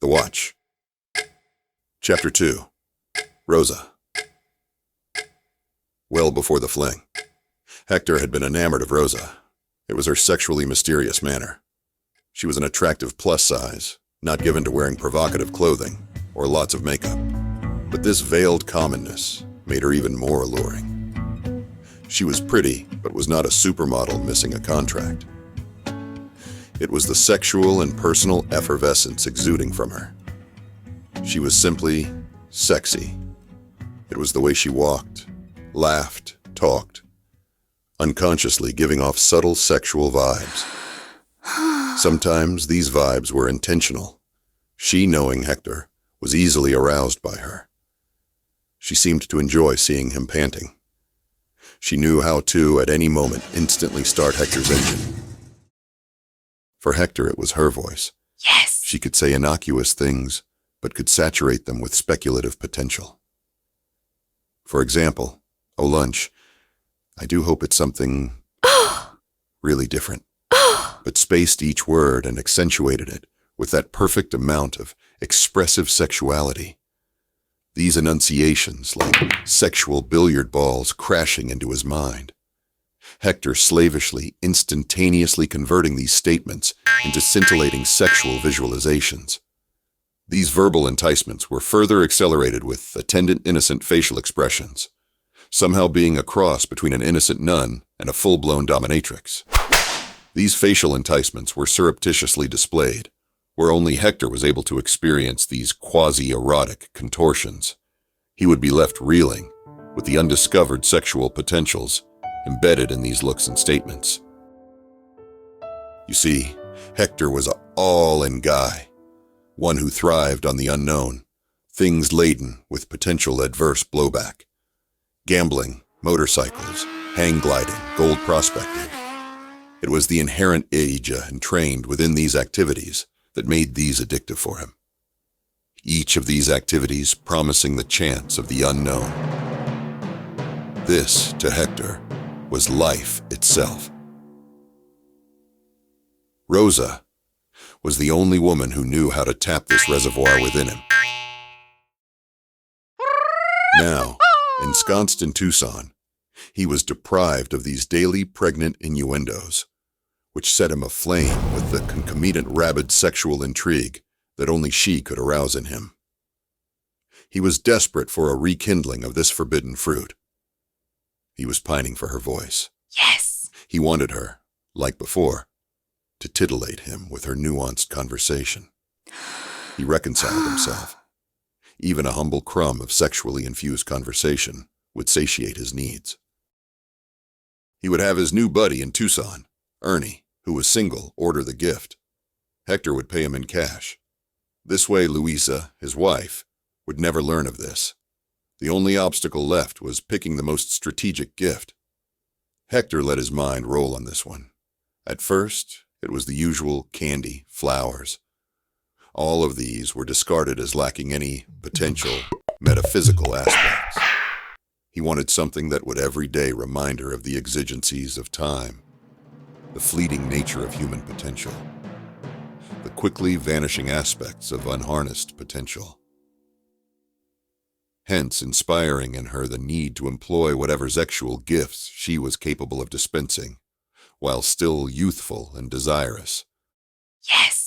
The Watch. Chapter 2. Rosa. Well before the fling, Hector had been enamored of Rosa. It was her sexually mysterious manner. She was an attractive plus size, not given to wearing provocative clothing or lots of makeup. But this veiled commonness made her even more alluring. She was pretty, but was not a supermodel missing a contract. It was the sexual and personal effervescence exuding from her. She was simply sexy. It was the way she walked, laughed, talked, unconsciously giving off subtle sexual vibes. Sometimes these vibes were intentional. She, knowing Hector, was easily aroused by her. She seemed to enjoy seeing him panting. She knew how to, at any moment, instantly start Hector's engine. For Hector, it was her voice. Yes. She could say innocuous things, but could saturate them with speculative potential. For example, "Oh, lunch, I do hope it's something really different," but spaced each word and accentuated it with that perfect amount of expressive sexuality. These enunciations, like sexual billiard balls crashing into his mind. Hector slavishly, instantaneously converting these statements into scintillating sexual visualizations. These verbal enticements were further accelerated with attendant innocent facial expressions, somehow being a cross between an innocent nun and a full-blown dominatrix. These facial enticements were surreptitiously displayed, where only Hector was able to experience these quasi-erotic contortions. He would be left reeling, with the undiscovered sexual potentials embedded in these looks and statements. You see, Hector was an all-in guy, one who thrived on the unknown, things laden with potential adverse blowback. Gambling, motorcycles, hang gliding, gold prospecting. It was the inherent edge entrained within these activities that made these addictive for him. Each of these activities promising the chance of the unknown. This, to Hector, was life itself. Rosa was the only woman who knew how to tap this reservoir within him. Now, ensconced in Tucson, he was deprived of these daily pregnant innuendos, which set him aflame with the concomitant rabid sexual intrigue that only she could arouse in him. He was desperate for a rekindling of this forbidden fruit. He was pining for her voice. Yes. He wanted her, like before, to titillate him with her nuanced conversation. He reconciled himself. Even a humble crumb of sexually infused conversation would satiate his needs. He would have his new buddy in Tucson, Ernie, who was single, order the gift. Hector would pay him in cash. This way, Louisa, his wife, would never learn of this. The only obstacle left was picking the most strategic gift. Hector let his mind roll on this one. At first, it was the usual candy, flowers. All of these were discarded as lacking any potential metaphysical aspects. He wanted something that would every day remind her of the exigencies of time, the fleeting nature of human potential, the quickly vanishing aspects of unharnessed potential. Hence inspiring in her the need to employ whatever sexual gifts she was capable of dispensing, while still youthful and desirous. Yes.